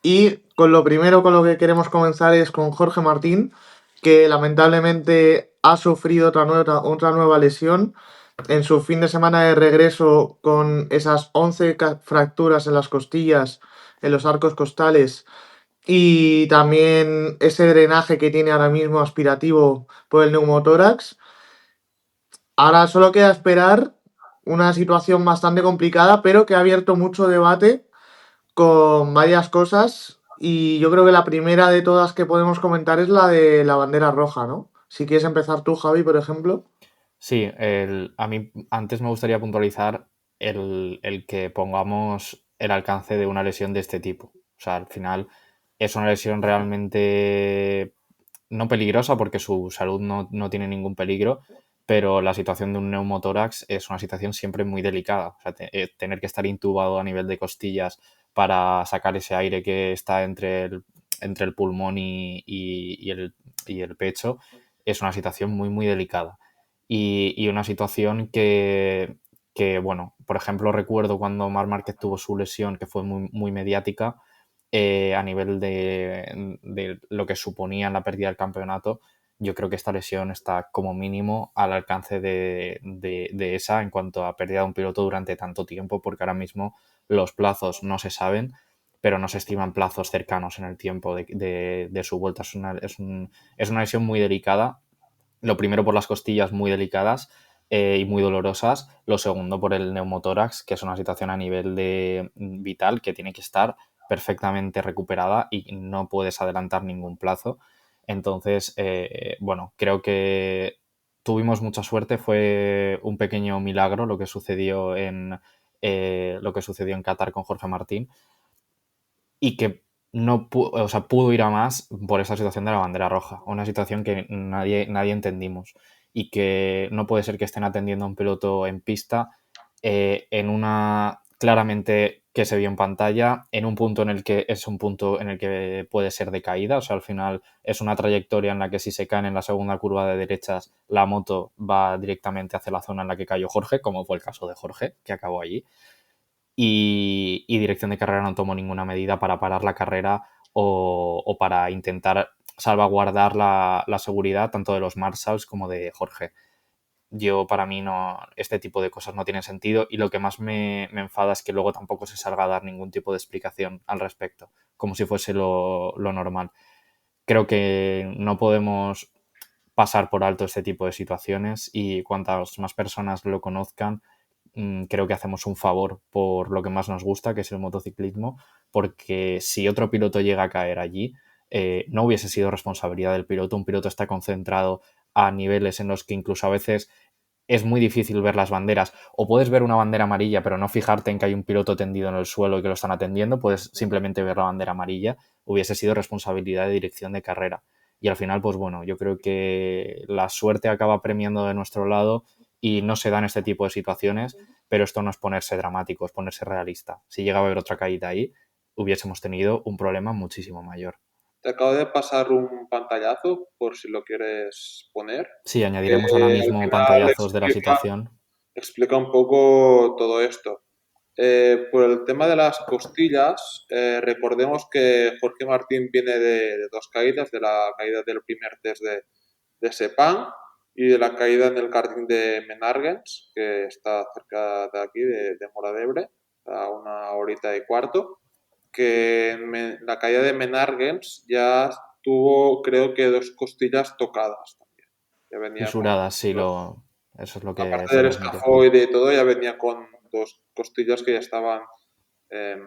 Y con lo primero con lo que queremos comenzar es con Jorge Martín, que lamentablemente ha sufrido otra nueva lesión en su fin de semana de regreso con esas 11 fracturas en las costillas, en los arcos costales y también ese drenaje que tiene ahora mismo aspirativo por el neumotórax. Ahora solo queda esperar una situación bastante complicada, pero que ha abierto mucho debate con varias cosas y yo creo que la primera de todas que podemos comentar es la de la bandera roja, ¿no? Si quieres empezar tú, Javi, por ejemplo. Sí, a mí antes me gustaría puntualizar el que pongamos el alcance de una lesión de este tipo. O sea, al final es una lesión realmente no peligrosa porque su salud no tiene ningún peligro, pero la situación de un neumotórax es una situación siempre muy delicada. O sea, tener que estar intubado a nivel de costillas para sacar ese aire que está entre el pulmón y el pecho es una situación muy, muy delicada y una situación bueno, por ejemplo, recuerdo cuando Marc Márquez tuvo su lesión, que fue muy, muy mediática, a nivel de lo que suponía la pérdida del campeonato. Yo creo que esta lesión está como mínimo al alcance de esa en cuanto a pérdida de un piloto durante tanto tiempo, porque ahora mismo los plazos no se saben, pero no se estiman plazos cercanos en el tiempo de su vuelta. Es una lesión muy delicada. Lo primero por las costillas muy delicadas y muy dolorosas. Lo segundo por el neumotórax, que es una situación a nivel de vital que tiene que estar perfectamente recuperada y no puedes adelantar ningún plazo. Entonces, bueno, creo que tuvimos mucha suerte. Fue un pequeño milagro lo que sucedió en Qatar con Jorge Martín y que no o sea, pudo ir a más por esa situación de la bandera roja, una situación que nadie entendimos y que no puede ser que estén atendiendo a un piloto en pista en una claramente que se vio en pantalla, en un punto en el que es un punto en el que puede ser de caída, o sea, al final es una trayectoria en la que si se caen en la segunda curva de derechas, la moto va directamente hacia la zona en la que cayó Jorge, como fue el caso de Jorge, que acabó allí y dirección de carrera no tomó ninguna medida para parar la carrera o para intentar salvaguardar la seguridad tanto de los Marshalls como de Jorge. Para mí, no, este tipo de cosas no tienen sentido y lo que más me enfada es que luego tampoco se salga a dar ningún tipo de explicación al respecto, como si fuese lo normal. Creo que no podemos pasar por alto este tipo de situaciones y cuantas más personas lo conozcan, creo que hacemos un favor por lo que más nos gusta, que es el motociclismo, porque si otro piloto llega a caer allí, no hubiese sido responsabilidad del piloto. Un piloto está concentrado a niveles en los que incluso a veces es muy difícil ver las banderas. O puedes ver una bandera amarilla, pero no fijarte en que hay un piloto tendido en el suelo y que lo están atendiendo, puedes simplemente ver la bandera amarilla. Hubiese sido responsabilidad de dirección de carrera. Y al final, pues bueno, yo creo que la suerte acaba premiando de nuestro lado y no se dan este tipo de situaciones, pero esto no es ponerse dramático, es ponerse realista. Si llega a haber otra caída ahí, hubiésemos tenido un problema muchísimo mayor. Te acabo de pasar un pantallazo por si lo quieres poner. Sí, añadiremos ahora Al mismo final pantallazos de la situación. explica un poco todo esto. Por el tema de las costillas, recordemos que Jorge Martín viene de dos caídas, de la caída del primer test de Sepang y de la caída en el karting de Menargens, que está cerca de aquí, de Moradebre, a una horita y cuarto, que la caída de Menargens ya tuvo, creo que, dos costillas tocadas también. Ya venía con Fisuradas, sí, dos, eso es lo que aparte del podemos meter. escafoide y todo, ya venía con dos costillas que ya estaban eh,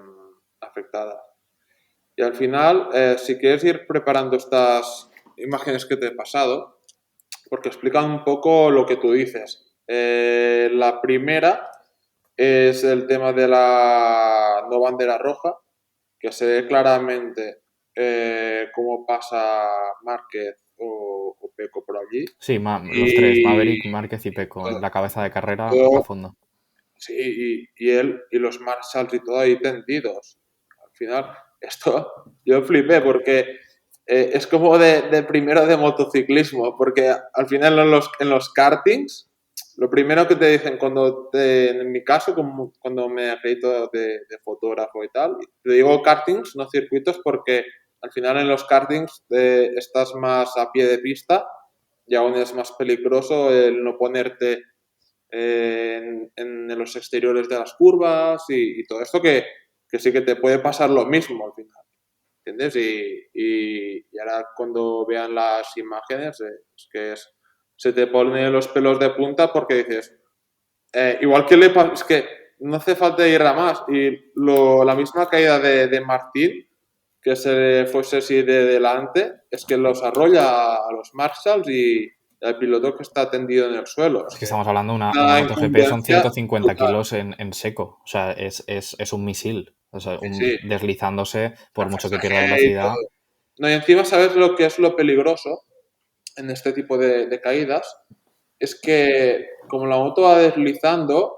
afectadas. Y al final, si quieres ir preparando estas imágenes que te he pasado, porque explican un poco lo que tú dices. La primera es el tema de la no bandera roja, que se ve claramente cómo pasa Márquez o Peco por allí. Sí, los tres, Y Maverick, Márquez y Peco, en la cabeza de carrera a todo, fondo. sí, y él y los Marshalls y todo ahí tendidos. Al final, esto yo flipé porque es como de primero de motociclismo, porque al final en los kartings lo primero que te dicen en mi caso, cuando me acredito de fotógrafo y tal, te digo kartings, no circuitos, porque al final en los kartings estás más a pie de pista y aún es más peligroso el no ponerte en los exteriores de las curvas y todo esto que sí que te puede pasar lo mismo al final, ¿entiendes? Y ahora cuando vean las imágenes es que se te ponen los pelos de punta porque dices, igual que es que no hace falta ir a más. Y la misma caída de Martín, que se le fuese así de delante, es que los arrolla a los Marshalls y el piloto que está tendido en el suelo. Es que estamos hablando de una una MotoGP, son incongruencia 150 total. kilos en seco. O sea, es un misil. O sea, Sí, deslizándose, por mucho que pierda pasaje y velocidad. todo. No, y encima, ¿sabes lo que es lo peligroso en este tipo de caídas? Es que como la moto va deslizando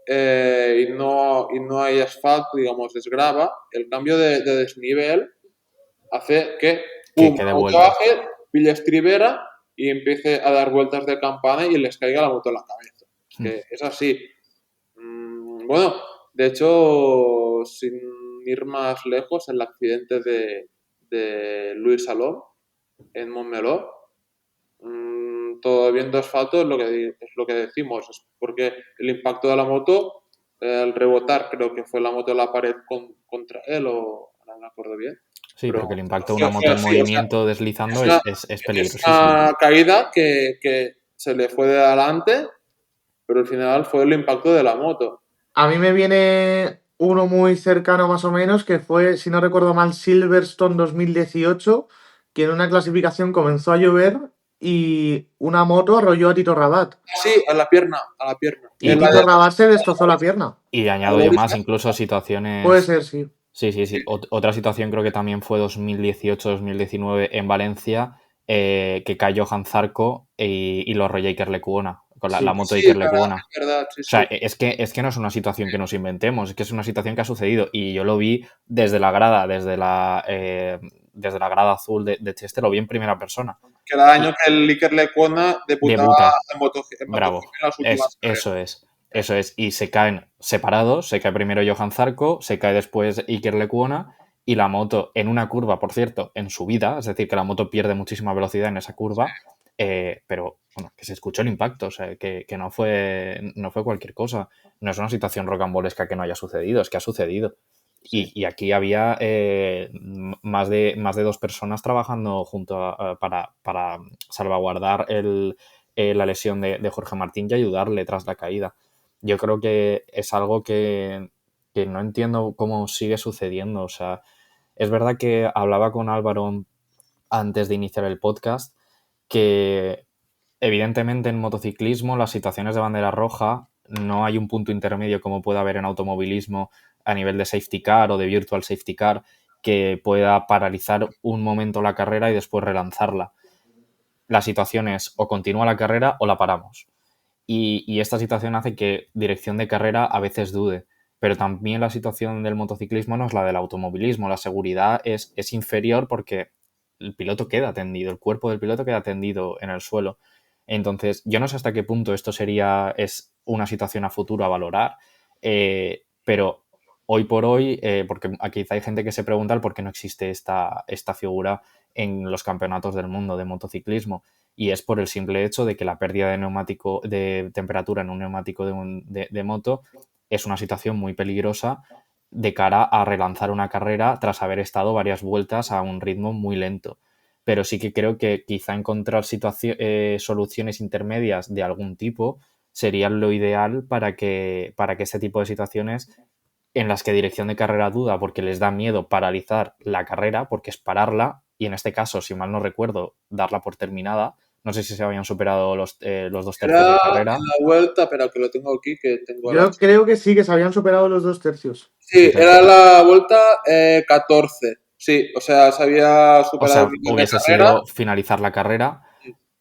y no hay asfalto, digamos, es grava, el cambio de desnivel hace que, pum, Que la dé moto vueltas. baje, pille estribera y empiece a dar vueltas de campana y les caiga la moto en la cabeza. Es que es así. Bueno, de hecho, sin ir más lejos, el accidente de Luis Salom en Montmeló, todo viendo asfalto es lo que decimos, es porque el impacto de la moto, al rebotar, creo que fue la moto en la pared contra él, o no me acuerdo bien, Sí, pero porque el impacto de fue, una moto fue en así, o sea, movimiento es deslizando una, es es peligrosísimo. una caída que se le fue de adelante, pero al final fue el impacto de la moto. A mí me viene uno muy cercano más o menos, que fue, si no recuerdo mal, Silverstone 2018, que en una clasificación comenzó a llover y una moto arrolló a Tito Rabat. Sí, a la pierna, a la pierna. Y En la Y, Tito de Rabat se destrozó la pierna. y la añado yo más, Lorisca, incluso Puede situaciones. ser, sí. Sí, sí, sí. Otra situación creo que también fue 2018-2019 en Valencia, que cayó Johan Zarco y lo arrolló Iker Lecuona, con la Sí. moto de sí, Iker Lecuona. es verdad, sí, O sea, sí. es que no es una situación que nos inventemos, es que es una situación que ha sucedido. Y yo lo vi desde la grada, desde la grada azul de Cheste, lo vi en primera persona. Que era el año Y que el Iker Lecuona debutaba debuta. en MotoGP Bravo. en las últimas carreras. Eso es. Eso es. Y se caen separados. Se cae primero Johan Zarco, se cae después Iker Lecuona y la moto en una curva, por cierto, en subida. Es decir, que la moto pierde muchísima velocidad en esa curva. Pero bueno, que se escuchó el impacto. O sea, que no fue cualquier cosa. No es una situación rocambolesca que no haya sucedido, es que ha sucedido. Sí. Y aquí había más de dos personas trabajando para salvaguardar la lesión de Jorge Martín y ayudarle tras la caída. Yo creo que es algo que no entiendo cómo sigue sucediendo. O sea, es verdad que hablaba con Álvaro antes de iniciar el podcast que evidentemente en motociclismo las situaciones de bandera roja no hay un punto intermedio como puede haber en automovilismo a nivel de safety car o de virtual safety car que pueda paralizar un momento la carrera y después relanzarla. La situación es o continúa la carrera o la paramos. Y esta situación hace que dirección de carrera a veces dude. Pero también la situación del motociclismo no es la del automovilismo. La seguridad es inferior porque el piloto queda tendido, el cuerpo del piloto queda tendido en el suelo. Entonces, yo no sé hasta qué punto esto es una situación a futuro a valorar, pero hoy por hoy, porque quizá hay gente que se pregunta el por qué no existe esta figura en los campeonatos del mundo de motociclismo y es por el simple hecho de que la pérdida de temperatura en un neumático de moto es una situación muy peligrosa de cara a relanzar una carrera tras haber estado varias vueltas a un ritmo muy lento. Pero sí que creo que quizá encontrar soluciones intermedias de algún tipo sería lo ideal para que este tipo de situaciones en las que dirección de carrera duda porque les da miedo paralizar la carrera, porque es pararla, y en este caso, si mal no recuerdo, darla por terminada. No sé si se habían superado los 2 tercios Era de en carrera. la vuelta, pero que lo tengo aquí, que tengo la... Yo creo que sí, que se habían superado los 2 tercios. Sí, Sí, era la vuelta 14. Sí, o sea, se había o superado el sea, nivel de hubiese carrera. sido finalizar la carrera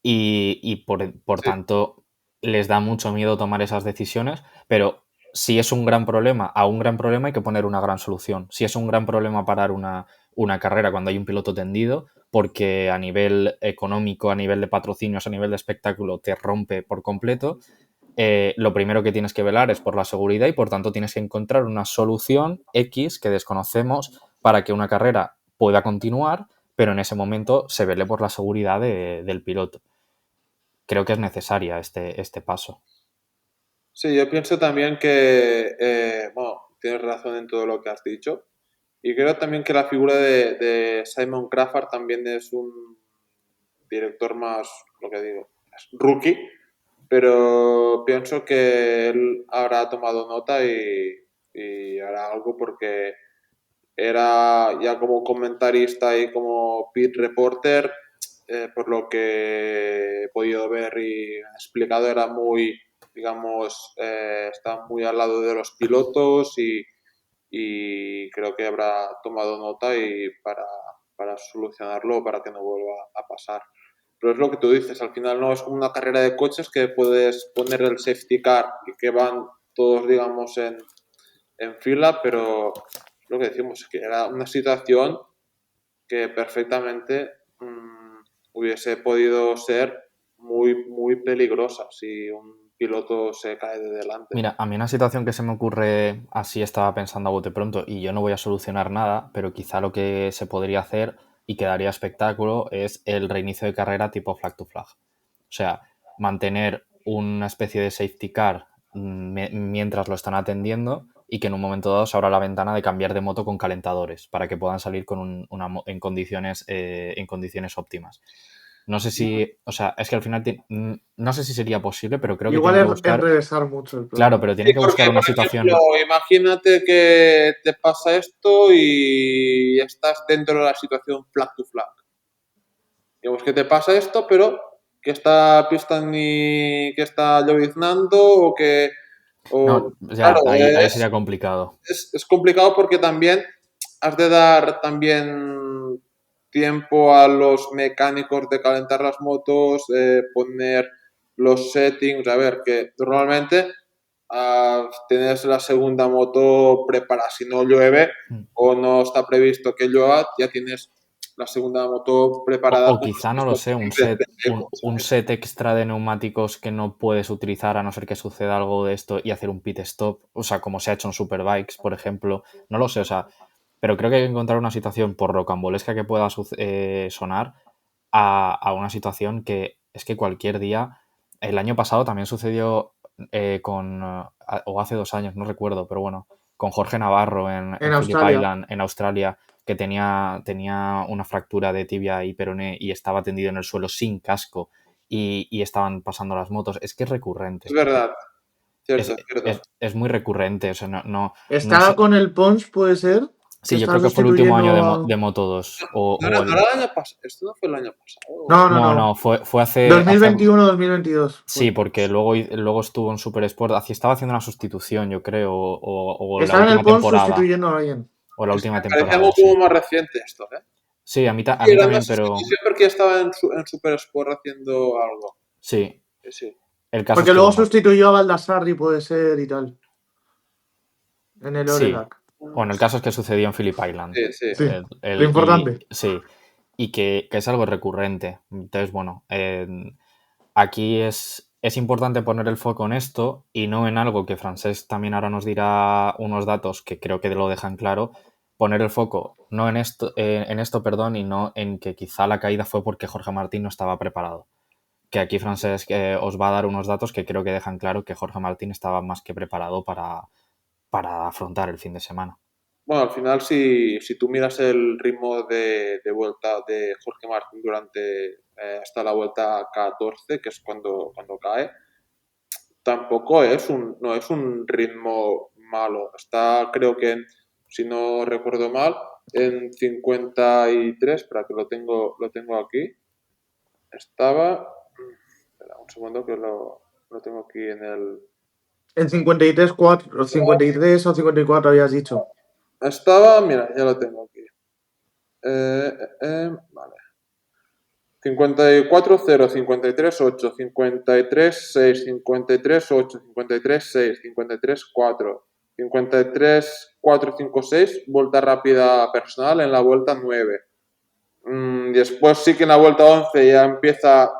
y por Sí, tanto les da mucho miedo tomar esas decisiones, pero si es un gran problema, a un gran problema hay que poner una gran solución. Si es un gran problema parar una carrera cuando hay un piloto tendido, porque a nivel económico, a nivel de patrocinios, a nivel de espectáculo, te rompe por completo, lo primero que tienes que velar es por la seguridad y por tanto tienes que encontrar una solución X que desconocemos para que una carrera pueda continuar, pero en ese momento se vele por la seguridad del piloto. Creo que es necesaria este paso. Sí, yo pienso también que, tienes razón en todo lo que has dicho. Y creo también que la figura de Simon Crawford también es un director más, lo que digo, es rookie, pero pienso que él habrá tomado nota y hará algo porque era ya como comentarista y como pit reporter, por lo que he podido ver y explicado, era muy, digamos, está muy al lado de los pilotos y creo que habrá tomado nota y para solucionarlo, para que no vuelva a pasar. Pero es lo que tú dices, al final no es como una carrera de coches que puedes poner el safety car y que van todos, digamos, en fila, pero lo que decimos, que era una situación que perfectamente hubiese podido ser muy, muy peligrosa si un piloto se cae de delante. Mira, a mí una situación que se me ocurre, así estaba pensando a bote pronto, y yo no voy a solucionar nada, pero quizá lo que se podría hacer y que daría espectáculo es el reinicio de carrera tipo flag to flag. O sea, mantener una especie de safety car mientras lo están atendiendo y que en un momento dado se abra la ventana de cambiar de moto con calentadores para que puedan salir con en condiciones óptimas. No sé si, o sea, es que al final no sé si sería posible, pero creo que Igual tienen que es buscar. enrevesar mucho el plan. Claro, pero tienen que buscar una por situación. ejemplo, imagínate que te pasa esto y estás dentro de la situación flag to flag. Digamos que te pasa esto, pero que esta pista ni que está lloviznando o que... No, claro, ya, ahí sería complicado. es complicado porque también has de dar también tiempo a los mecánicos de calentar las motos, poner los settings, a ver, que normalmente tienes la segunda moto preparada, si no llueve o no está previsto que llueva, ya tienes la segunda moto preparada. O quizá, no lo sé, un set extra de neumáticos que no puedes utilizar a no ser que suceda algo de esto y hacer un pit stop, o sea, como se ha hecho en Superbikes, por ejemplo. No lo sé, o sea, pero creo que hay que encontrar una situación, por rocambolesca que pueda sonar, a una situación que es que cualquier día. El año pasado también sucedió o hace 2 años, no recuerdo, pero bueno, con Jorge Navarro en Phillip Australia. Island, en Australia, que tenía una fractura de tibia y peroné y estaba tendido en el suelo sin casco y estaban pasando las motos. Es que es recurrente. Es verdad, cierto, Es, cierto. es muy recurrente. O sea, no Estaba sé. con el Pons, puede ser. Sí, yo Estaba creo que fue el último año sustituyendo de Moto 2. No era, no era el año pasado, esto no fue el año pasado. No, fue hace 2021-2022. Sí, porque luego estuvo en Super Sport. Estaba haciendo una sustitución, yo creo, o la Estaba en el última Pons temporada. sustituyendo a alguien. O la última Me parece temporada, algo sí. como más reciente esto, ¿eh? Sí, a mí Y era una también, pero sustitución porque estaba en Super Sport haciendo algo. sí. Sí. El caso Porque es que, luego bueno, sustituyó a Baldassarri, puede ser, y tal. En el sí. Orelac. Bueno, el caso es que sucedió en Phillip Island. Sí, sí. Sí, lo importante. Sí, y que es algo recurrente. Entonces, bueno, aquí es importante poner el foco en esto y no en algo que Francesc también ahora nos dirá unos datos que creo que lo dejan claro. Poner el foco no en esto, perdón, y no en que quizá la caída fue porque Jorge Martín no estaba preparado. Que aquí Francesc os va a dar unos datos que creo que dejan claro que Jorge Martín estaba más que preparado para afrontar el fin de semana. Bueno, al final, si tú miras el ritmo de vuelta de Jorge Martín durante hasta la vuelta 14, que es cuando cae, tampoco no es un ritmo malo. Está, creo que, si no recuerdo mal, en 53, para que lo tengo aquí. Estaba. Espera, un segundo que lo tengo aquí en el. En 53, 4, 53 o 54 habías dicho. Estaba, mira, ya lo tengo aquí. Vale. 54, 0, 53, 8, 53, 6, 53, 8, 53, 6, 53, 4, 53, 4, 5, 6, vuelta rápida personal en la vuelta 9. Después sí que en la vuelta 11 ya empieza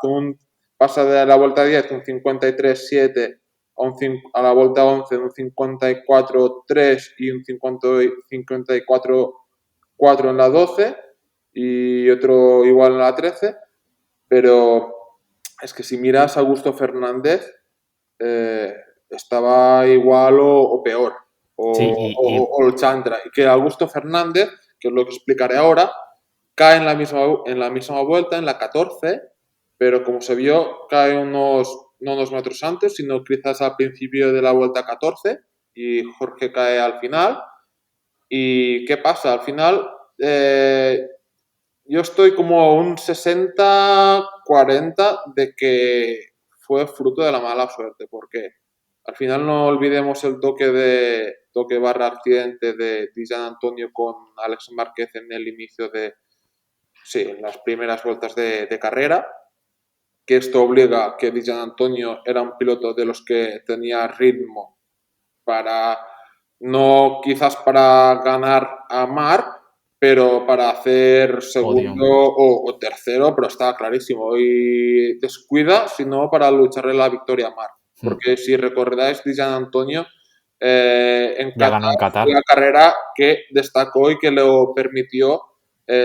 pasa de la vuelta 10 con 53, 7 a la vuelta 11 un 54-3 y un 54-4 en la 12 y otro igual en la 13, pero es que si miras a Augusto Fernández, estaba igual o peor, Sí, o el Chandra, y que Augusto Fernández, que es lo que explicaré ahora, cae en la misma vuelta, en la 14, pero como se vio, cae no unos metros antes, sino quizás al principio de la vuelta 14, y Jorge cae al final. ¿Y qué pasa? Al final, yo estoy como un 60-40 de que fue fruto de la mala suerte, porque al final no olvidemos el toque barra accidente de Gian Antonio con Alex Márquez en el inicio en las primeras vueltas de carrera, que esto obliga que Gian Antonio era un piloto de los que tenía ritmo para, no quizás para ganar a Marc, pero para hacer segundo o tercero, pero estaba clarísimo. Y descuida, sino para lucharle la victoria a Marc. Porque si recordáis, Gian Antonio en Qatar fue la carrera que destacó y que le permitió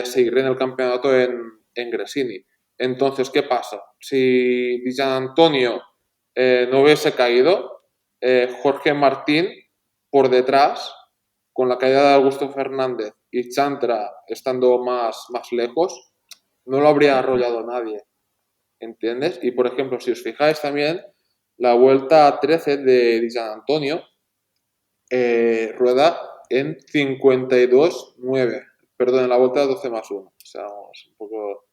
seguir en el campeonato en Gresini. Entonces, ¿qué pasa? Si Gian Antonio no hubiese caído, Jorge Martín por detrás, con la caída de Augusto Fernández y Chantra estando más lejos, no lo habría arrollado nadie, ¿entiendes? Y por ejemplo, si os fijáis también, la vuelta 13 de San Antonio rueda en 52-9, perdón, en la vuelta 12+1, o sea, es un poco